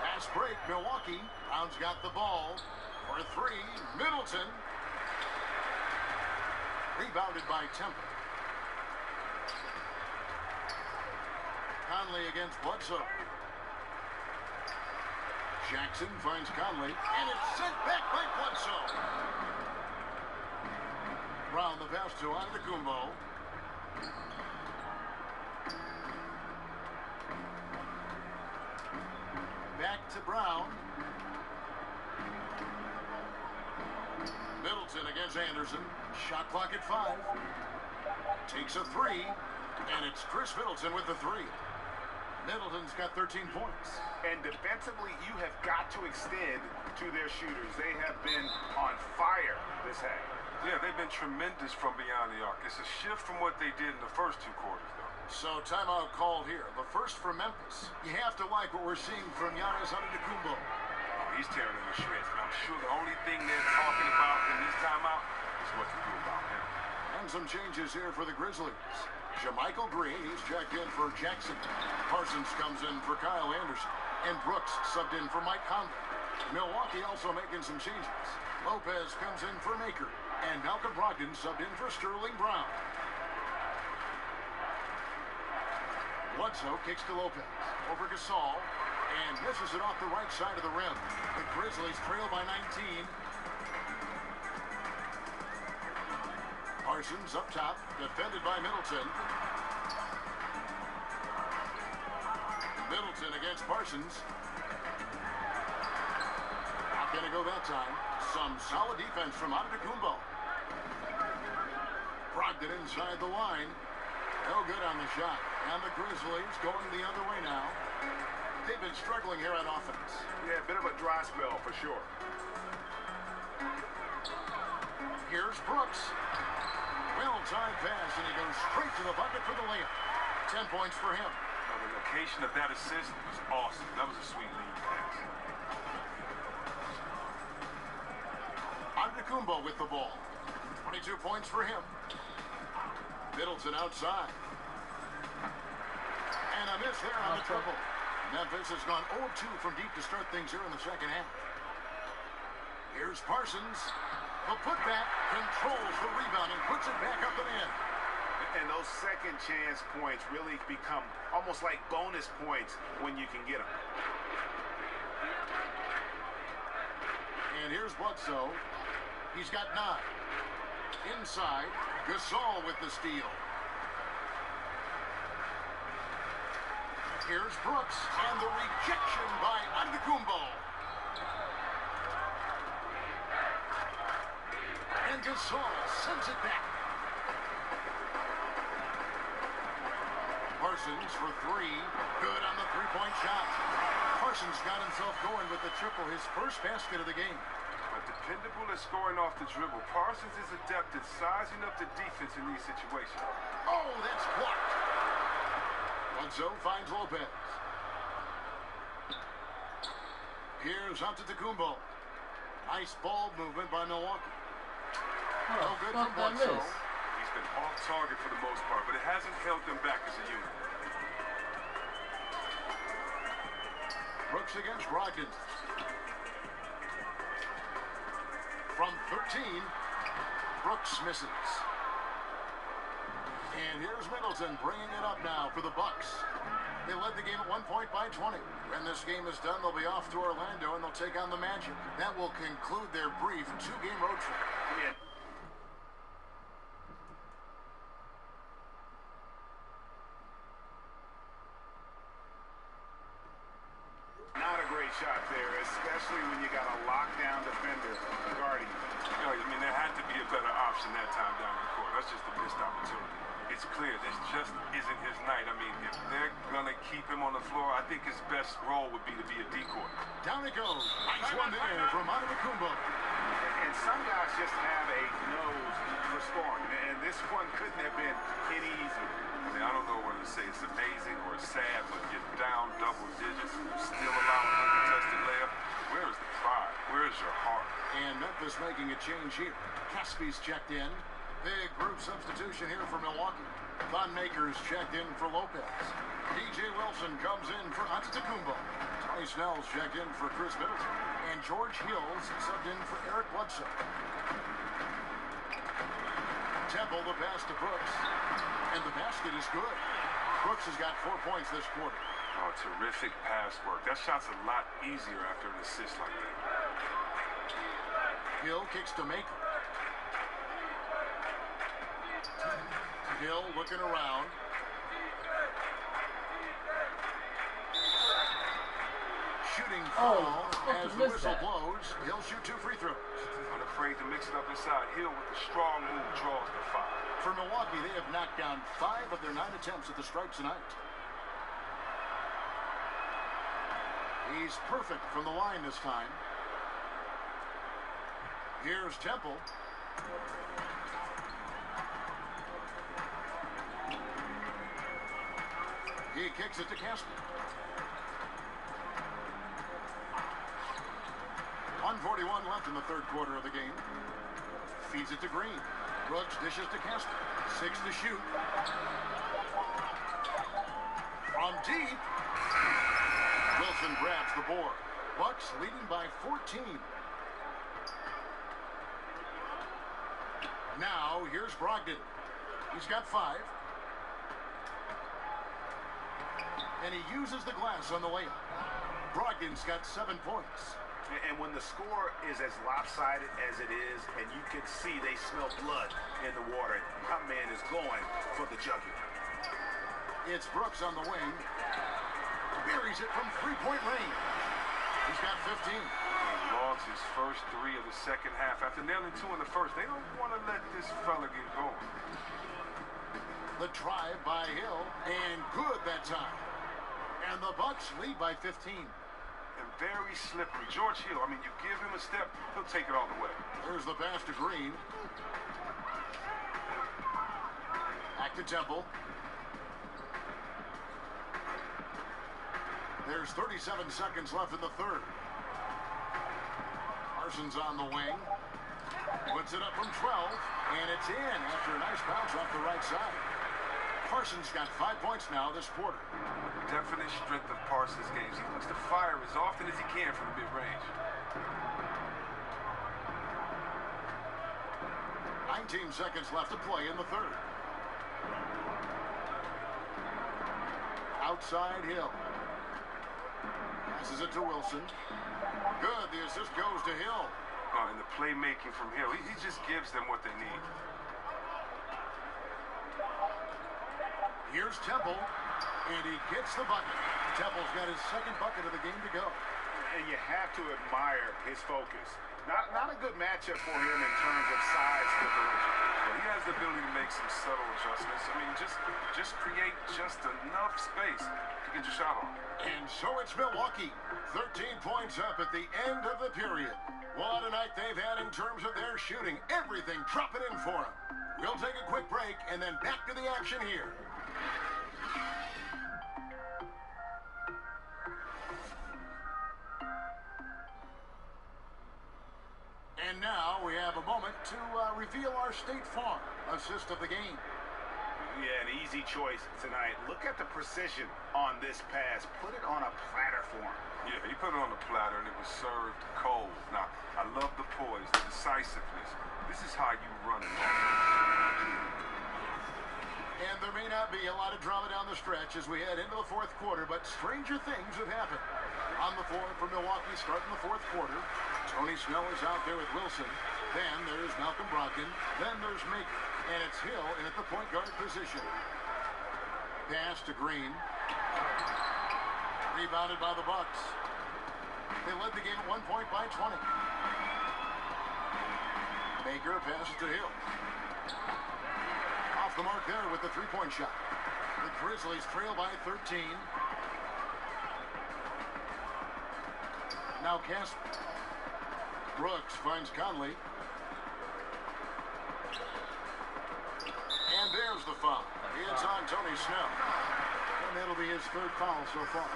Fast break, Milwaukee. Brown's got the ball for 3. Middleton. Rebounded by Temple. Conley against Bledsoe. Jackson finds Conley, and it's sent back by Bledsoe. Brown the pass to Antetokounmpo. Back to Brown. Middleton against Anderson. Shot clock at 5. Takes a 3, and it's Chris Middleton with the 3. Middleton's got 13 points. And defensively, you have got to extend to their shooters. They have been on fire this half. Yeah, they've been tremendous from beyond the arc. It's a shift from what they did in the first 2 quarters, though. So timeout called here. The first for Memphis. You have to like what we're seeing from Giannis Antetokounmpo. Oh, he's tearing them to shreds, and I'm sure the only thing they're talking about in this timeout is what to do about him. And some changes here for the Grizzlies. Jermichael Green, he's checked in for Jackson. Parsons comes in for Kyle Anderson. And Brooks subbed in for Mike Conley. Milwaukee also making some changes. Lopez comes in for Maker. And Malcolm Brogdon subbed in for Sterling Brown. Bledsoe kicks to Lopez. Over Gasol. And misses it off the right side of the rim. The Grizzlies trail by 19. Parsons up top, defended by Middleton. Middleton against Parsons. Not gonna go that time. Some solid defense from Antetokounmpo. Brogdon inside the line. No good on the shot. And the Grizzlies going the other way now. They've been struggling here on offense. Yeah, a bit of a dry spell for sure. Here's Brooks. Well-timed pass, and he goes straight to the bucket for the layup. 10 points for him. Now, the location of that assist was awesome. That was a sweet lead pass. Antetokounmpo with the ball. 22 points for him. Middleton outside. And a miss there on the triple. Memphis has gone 0-2 from deep to start things here in the second half. Here's Parsons. The putback controls the rebound and puts it back up and in. And those second chance points really become almost like bonus points when you can get them. And here's Bledsoe. He's got 9. Inside, Gasol with the steal. Here's Brooks, and the rejection by Antetokounmpo. And Gasol sends it back. Parsons for 3. Good on the three-point shot. Parsons got himself going with the triple, his first basket of the game. But dependable at scoring off the dribble. Parsons is adept at sizing up the defense in these situations. Oh, that's blocked. Bledsoe finds Lopez. Here's Antetokounmpo. Nice ball movement by Milwaukee. No good from Bledsoe. He's been off target for the most part, but it hasn't held them back as a unit. Brooks against Brogdon. From 13, Brooks misses. And here's Middleton bringing it up now for the Bucks. They led the game at 1 point by 20. When this game is done, they'll be off to Orlando and they'll take on the Magic. That will conclude their brief 2-game road trip. Yeah. Not a great shot there, especially when you got a lockdown defender guarding you. You know, I mean, there had to be a better option that time down the court. That's just a missed opportunity. It's clear this just isn't his night. I mean, if they're going to keep him on the floor, I think his best role would be to be a decoy. Down it goes. Nice one there from Antetokounmpo. And some guys just have a nose for scoring, and this one couldn't have been any easier. I mean, I don't know whether to say it's amazing or it's sad, but you're down double digits and you're still allowing an uncontested layup. Where is the pride? Where is your heart? And Memphis making a change here. Caspi's checked in. Big group substitution here for Milwaukee. Thon Maker's checked in for Lopez. DJ Wilson comes in for Antetokounmpo. Tony Snell's checked in for Chris Middleton. And George Hill's subbed in for Eric Bledsoe. Temple, the pass to Brooks. And the basket is good. Brooks has got 4 points this quarter. Oh, terrific pass work. That shot's a lot easier after an assist like that. Hill kicks to Maker. Hill looking around. Shooting foul as the whistle blows. He'll shoot 2 free throws. Unafraid to mix it up inside. Hill with the strong move draws the foul. For Milwaukee, they have knocked down 5 of their 9 attempts at the stripe tonight. He's perfect from the line this time. Here's Temple. He kicks it to Caspi. 1:41 left in the third quarter of the game. Feeds it to Green. Brooks dishes to Caspi. 6 to shoot. From deep. Wilson grabs the board. Bucks leading by 14. Now here's Brogdon. He's got 5. And he uses the glass on the layup. Brogdon's got 7 points. And when the score is as lopsided as it is, and you can see they smell blood in the water, my man is going for the jugular. It's Brooks on the wing. Buries it from 3-point range. He's got 15. He logs his first 3 of the second half. After nailing 2 in the first, they don't want to let this fella get going. The drive by Hill, and good that time. And the Bucks lead by 15. And very slippery. George Hill, I mean, you give him a step, he'll take it all the way. There's the pass to Green. Back to Temple. There's 37 seconds left in the third. Parsons on the wing. Puts it up from 12, and it's in after a nice bounce off the right side. Parsons got 5 points now this quarter. Definite strength of Parsons' games. He looks to fire as often as he can from the mid-range. 19 seconds left to play in the third. Outside Hill. Passes it to Wilson. Good. The assist goes to Hill. Oh, and the playmaking from Hill. He just gives them what they need. Here's Temple, and he gets the bucket. Temple's got his second bucket of the game to go. And you have to admire his focus. Not a good matchup for him in terms of size differential. Well, he has the ability to make some subtle adjustments. I mean, just create just enough space to get your shot on. And so it's Milwaukee. 13 points up at the end of the period. What a night they've had in terms of their shooting. Everything dropping in for them. We'll take a quick break and then back to the action here. And now we have a moment to reveal our State Farm assist of the game. Yeah, an easy choice tonight. Look at the precision on this pass. Put it on a platter for him. Yeah, he put it on a platter and it was served cold. Now, I love the poise, the decisiveness. This is how you run it. And there may not be a lot of drama down the stretch as we head into the fourth quarter, but stranger things have happened. On the floor for Milwaukee starting the fourth quarter. Tony Snell is out there with Wilson. Then there's Malcolm Brogdon. Then there's Maker. And it's Hill in at the point guard position. Pass to Green. Rebounded by the Bucks. They led the game at 1 point by 20. Maker passes to Hill. Off the mark there with the three-point shot. The Grizzlies trail by 13. Now Casper. Brooks finds Conley. draws the foul. It's on Tony Snell. And that'll be his third foul so far.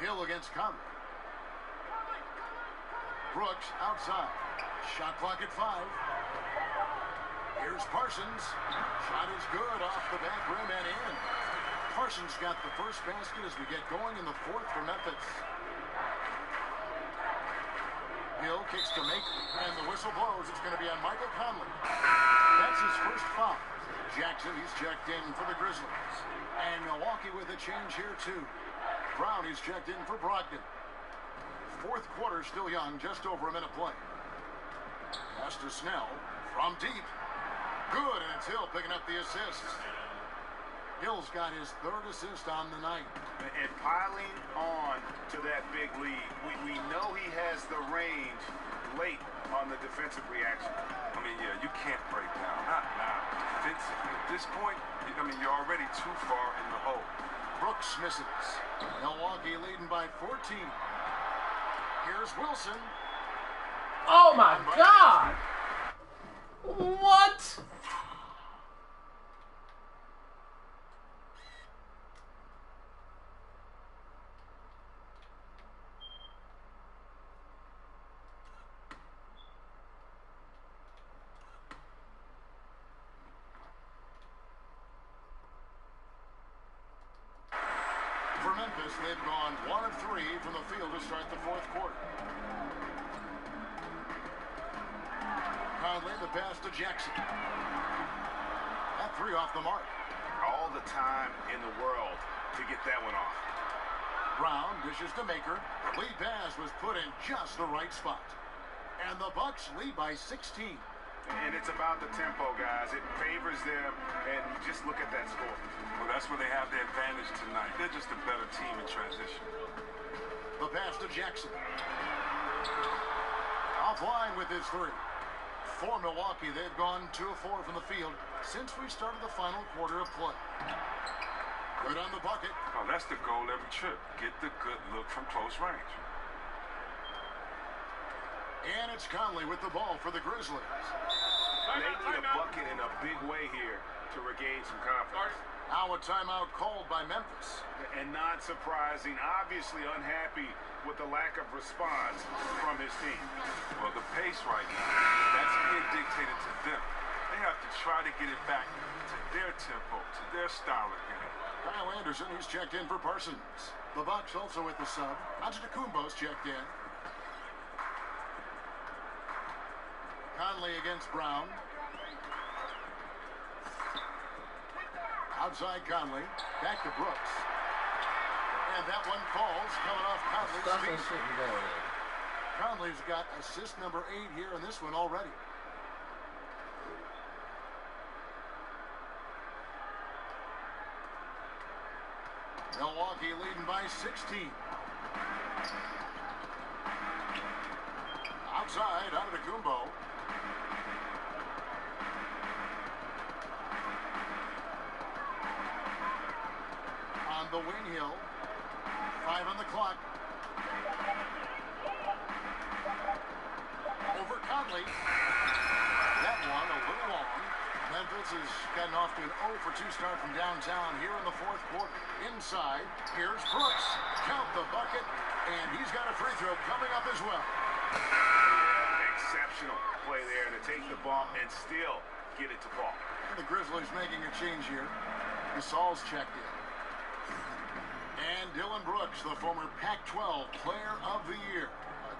Hill against Conley. Brooks outside. Shot clock at 5. Here's Parsons. Shot is good off the back rim and in. Parsons got the first basket as we get going in the fourth for Memphis. Hill kicks to make, and the whistle blows. It's going to be on Michael Conley. That's his first foul. Jackson, he's checked in for the Grizzlies. And Milwaukee with a change here, too. Brown, he's checked in for Brogdon. Fourth quarter still young, just over a minute play. Pass to Snell from deep. Good, and it's Hill picking up the assists. Hill's got his third assist on the night. And piling on to that big lead. We know he has the range late on the defensive reaction. I mean, yeah, you can't break down. Not now. Defensively. At this point, I mean, you're already too far in the hole. Brooks misses. Milwaukee leading by 14. Here's Wilson. Oh my God! What? For Memphis, they've gone 1 of 3 from the field to start the fourth quarter. Conley, the pass to Jackson. That 3 off the mark. All the time in the world to get that one off. Brown dishes to Maker. The lead pass was put in just the right spot. And the Bucks lead by 16. And it's about the tempo, guys. It favors them, and just look at that score. Well, that's where they have the advantage tonight. They're just a better team in transition. The pass to Jackson. Offline with his 3. For Milwaukee, they've gone 2 of 4 from the field since we started the final quarter of play. Good on the bucket. Oh, that's the goal every trip. Get the good look from close range. And it's Conley with the ball for the Grizzlies. They need a bucket in a big way here to regain some confidence. Now a timeout called by Memphis. And not surprising, obviously unhappy with the lack of response from his team. Well, the pace right now, that's being dictated to them. They have to try to get it back to their tempo, to their style of game. Kyle Anderson, he's checked in for Parsons. The Bucks also with the sub. Antetokounmpo's checked in. Conley against Brown. Outside Conley. Back to Brooks. And that one falls, coming off Conley's feet. Conley's got assist number 8 here in this one already. Milwaukee leading by 16. Outside, Antetokounmpo. On the wing, Hill. 5 on the clock. Over Conley. That one a little long. Memphis has gotten off to an 0 for 2 start from downtown here in the fourth quarter. Inside, here's Brooks. Count the bucket, and he's got a free throw coming up as well. Exceptional play there to take the ball and still get it to fall. And the Grizzlies making a change here. Gasol's checked in. And Dylan Brooks, the former Pac-12 Player of the Year.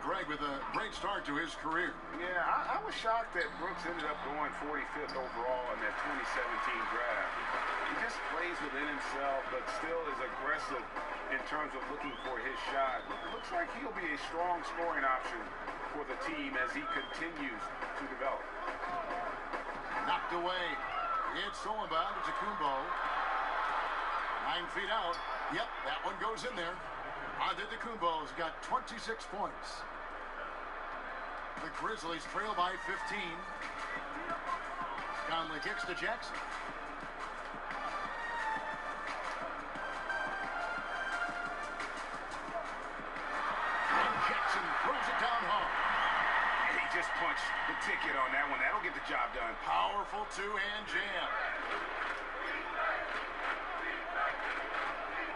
Greg with a great start to his career. Yeah, I was shocked that Brooks ended up going 45th overall in that 2017 draft. He just plays within himself, but still is aggressive in terms of looking for his shot. Looks like he'll be a strong scoring option for the team as he continues to develop. Knocked away. It's stolen by Antetokounmpo. 9 feet out. Yep, that one goes in there. Antetokounmpo's got 26 points. The Grizzlies trail by 15. Conley kicks to Jackson. throws it down home. And he just punched the ticket on that one. That'll get the job done. Powerful two-hand jam.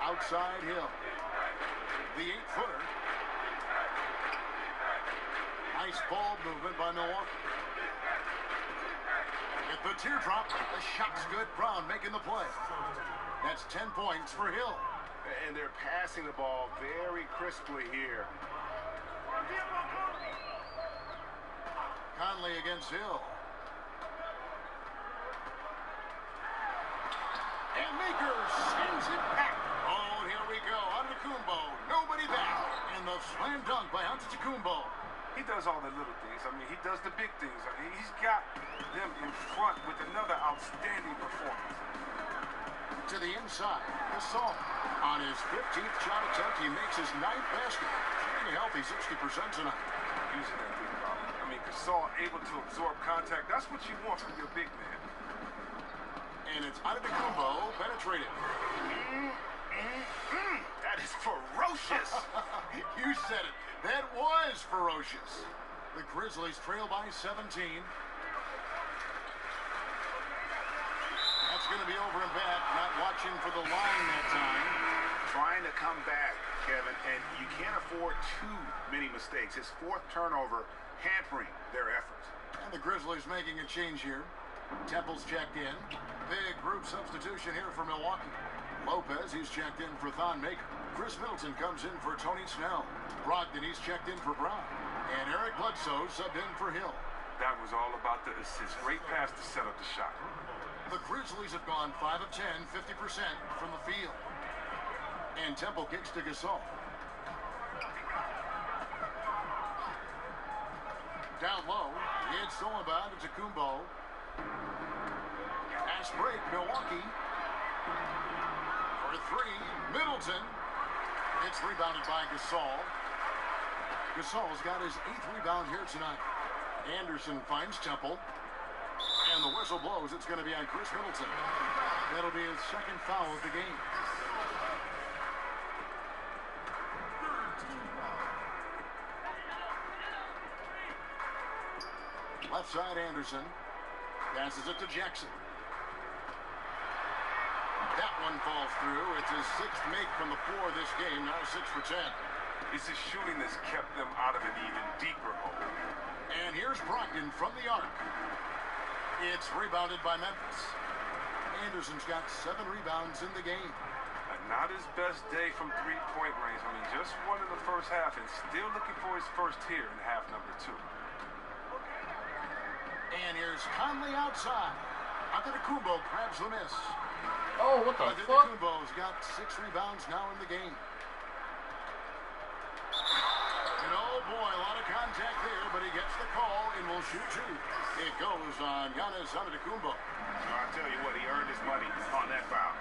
Outside Hill. The 8-footer. Nice ball movement by Milwaukee. At the teardrop, the shot's good. Brown making the play. That's 10 points for Hill. And they're passing the ball very crisply here. Conley against Hill. And Maker sends it back. Oh, and here we go. Antetokounmpo. Nobody back. And the slam dunk by Antetokounmpo. He does all the little things. I mean, he does the big things. I mean, he's got them in front with another outstanding performance. To the inside. Gasol. On his 15th shot attempt, he makes his 9th basket. Shooting a healthy 60% tonight. Using that big ball. I mean, Gasol able to absorb contact. That's what you want from your big man. And it's Antetokounmpo penetrated. That is ferocious. You said it. That was ferocious. The Grizzlies trail by 17. That's going to be over and back. Not watching for the line that time. Trying to come back, Kevin, and you can't afford too many mistakes. His 4th turnover hampering their efforts. And the Grizzlies making a change here. Temple's checked in. Big group substitution here for Milwaukee. Lopez, he's checked in for Thon Maker. Chris Middleton comes in for Tony Snell. Brogdon, he's checked in for Brown. And Eric Bledsoe subbed in for Hill. That was all about the assist. Great pass to set up the shot. The Grizzlies have gone 5 of 10, 50% from the field. And Temple kicks to Gasol. Down low, it's stolen by Antetokounmpo. Pass break, Milwaukee. For 3, Middleton. It's rebounded by Gasol. Gasol's got his 8th rebound here tonight. Anderson finds Temple. And the whistle blows. It's going to be on Chris Middleton. That'll be his 2nd foul of the game. Left side, Anderson. Passes it to Jackson. That one falls through. It's his 6th make from the floor this game. Now 6 for 10. It's his shooting that's kept them out of an even deeper hole. And here's Brogdon from the arc. It's rebounded by Memphis. Anderson's got 7 rebounds in the game. Not his best day from three-point range. I mean, just one in the first half and still looking for his first here in half number 2. And here's Conley outside. Antetokounmpo grabs the miss. Oh, what the fuck? Antetokounmpo's got 6 rebounds now in the game. And oh boy, a lot of contact there, but he gets the call and will shoot 2. It goes on Giannis Antetokounmpo. I'll tell you what, he earned his money on that foul.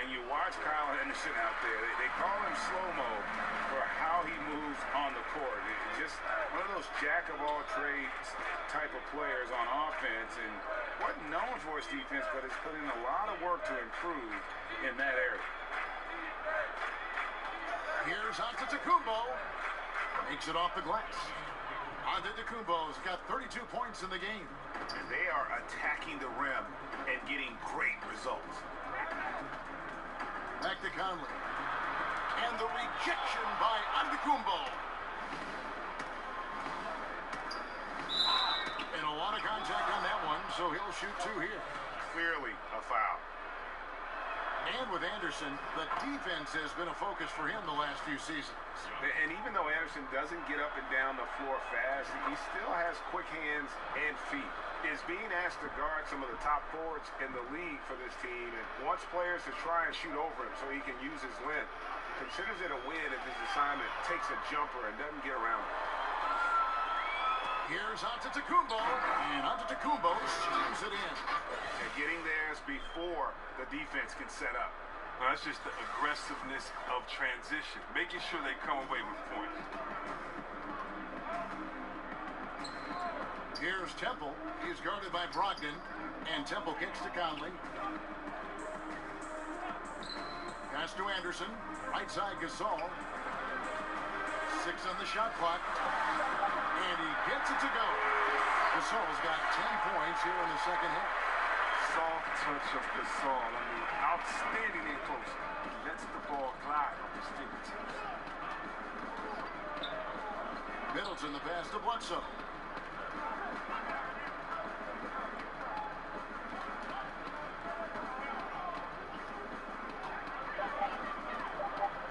And you watch Kyle Henderson out there. They call him slow-mo for how he moves on the court. It's just one of those jack-of-all-trades type of players on offense. And wasn't known for his defense, but has put in a lot of work to improve in that area. Here's Antetokounmpo. Makes it off the glass. Antetokounmpo's got 32 points in the game. And they are attacking the rim and getting great results. Back to Conley. And the rejection by Antetokounmpo. And a lot of contact on that one, so he'll shoot 2 here. Clearly a foul. And with Anderson, the defense has been a focus for him the last few seasons. And even though Anderson doesn't get up and down the floor fast, he still has quick hands and feet. Is being asked to guard some of the top forwards in the league for this team and wants players to try and shoot over him so he can use his length. Considers it a win if his assignment takes a jumper and doesn't get around it. Here's Antetokounmpo, and Antetokounmpo steams it in. And getting theirs before the defense can set up. Now, that's just the aggressiveness of transition, making sure they come away with points. Here's Temple. He's guarded by Brogdon, and Temple kicks to Conley. Pass to Anderson. Right side Gasol. 6 6 on the shot clock. And he gets it to go. Gasol's got 10 points here in the second half. Soft touch of Gasol. I mean, outstanding in close. He lets the ball glide on his fingertips. Middleton the pass to Bledsoe.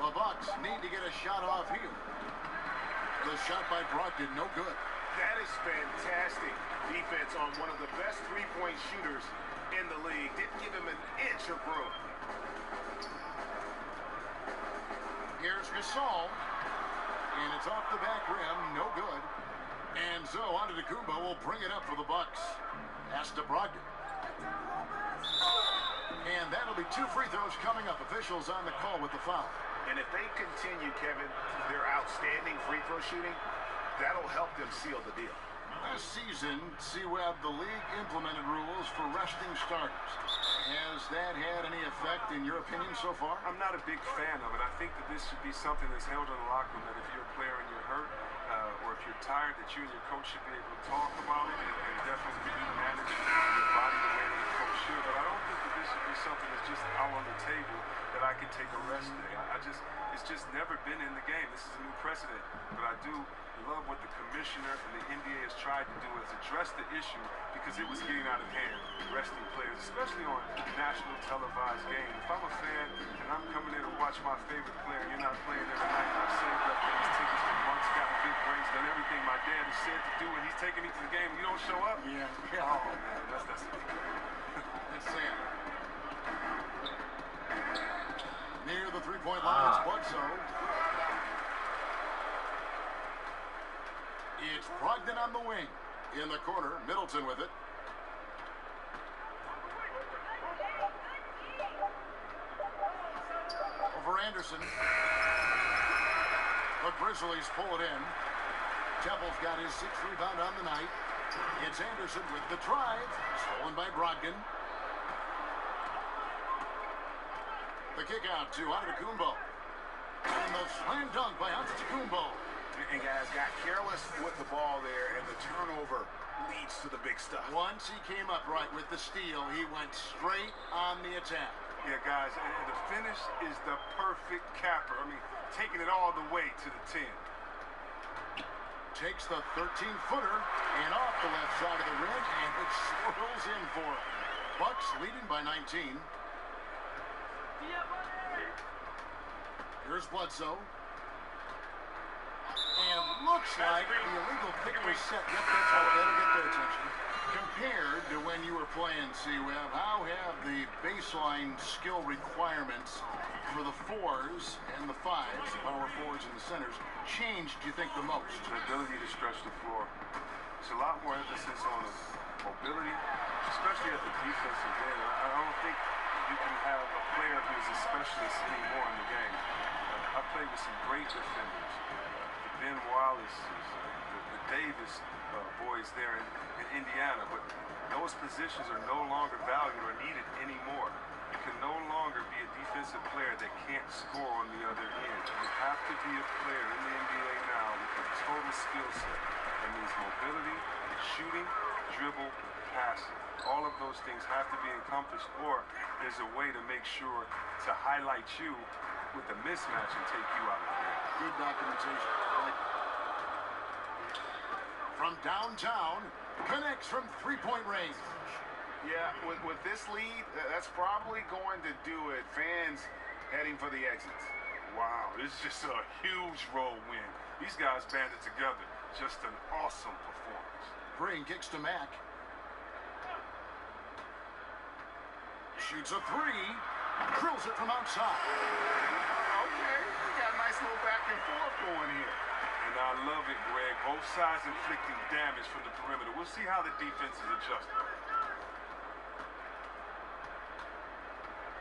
The Bucks need to get a shot off here. The shot by Brogdon, no good. That is fantastic defense on one of the best three-point shooters in the league. Didn't give him an inch of room. Here's Gasol. And it's off the back rim, no good. And so Antetokounmpo will bring it up for the Bucks. Pass to Brogdon. And that'll be 2 free throws coming up. Officials on the call with the foul. And if they continue, Kevin, their outstanding free throw shooting, that'll help them seal the deal. Last season, C-Web, the league implemented rules for resting starters. Has that had any effect in your opinion so far? I'm not a big fan of it. I think that this should be something that's held in the locker room, that if you're a player and you're hurt, or if you're tired, that you and your coach should be able to talk about it and definitely manage your body the way that your coach should. But I don't think that this should be something that's just out on the table that I can take a rest day. It's just never been in the game. This is a new precedent. But I do love what the commissioner and the NBA has tried to do, is address the issue, because it was getting out of hand, resting players, especially on national televised games. If I'm a fan and I'm coming in to watch my favorite player, and you're not playing every night, and I've saved up for these tickets for months, gotten big rings, done everything my dad has said to do, and he's taking me to the game, and you don't show up? Yeah. Oh, man, that's It's Sam. Near the three-point line, it's Bledsoe. It's Brogdon on the wing. In the corner, Middleton with it. Over Anderson. The Grizzlies pull it in. Temple's got his 6th rebound on the night. It's Anderson with the drive. Stolen by Brogdon. The kick out to Antetokounmpo. And the slam dunk by Antetokounmpo. And guys got careless with the ball there, and the turnover leads to the big stuff. Once he came up right with the steal, he went straight on the attack. Yeah, guys, and the finish is the perfect capper. I mean, taking it all the way to the 10. Takes the 13-footer and off the left side of the rim, and it swirls in for him. Bucks leading by 19. Here's Bledsoe. And looks like the illegal pick was set. Yep, that's how that'll get their attention. Compared to when you were playing C-Web, how have the baseline skill requirements for the 4s and the 5s, the power 4s and the centers, changed, do you think, the most? The ability to stretch the floor. There's a lot more emphasis on the mobility, especially at the defensive end. I don't think you can have a player who's a specialist anymore in the game. I played with some great defenders. Ben Wallace's, the Davis boys there in Indiana, but those positions are no longer valued or needed anymore. You can no longer be a defensive player that can't score on the other end. You have to be a player in the NBA now with a total skill set. That means mobility, shooting, dribble, passing. All of those things have to be encompassed, or there's a way to make sure to highlight you with a mismatch and take you out of the game. Good documentation. Like from downtown, connects from three-point range. Yeah, with this lead, that's probably going to do it. Fans heading for the exits. Wow, this is just a huge road win. These guys banded together. Just an awesome performance. Green kicks to Mack. Shoots a three. Drills it from outside. Okay, we got a nice little back and forth going here. And I love it, Greg. Both sides inflicting damage from the perimeter. We'll see how the defense is adjusting.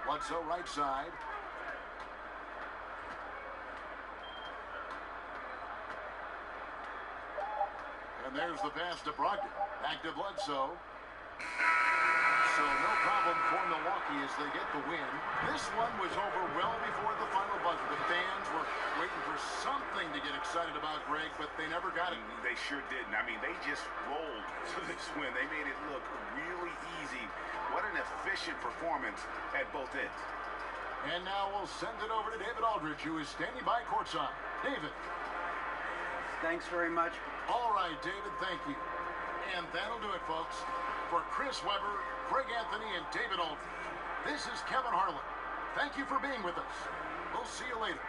Bledsoe right side. And there's the pass to Brogdon. Back to Bledsoe. So no problem them for Milwaukee as they get the win. This one was over well before the final buzzer. The fans were waiting for something to get excited about, Greg, but they never got it. They sure didn't. I mean, they just rolled to this win. They made it look really easy. What an efficient performance at both ends. And now we'll send it over to David Aldridge, who is standing by courtside. David. Thanks very much. All right, David, thank you. And that'll do it, folks. For Chris Webber, Greg Anthony, and David Aldridge, this is Kevin Harlan. Thank you for being with us. We'll see you later.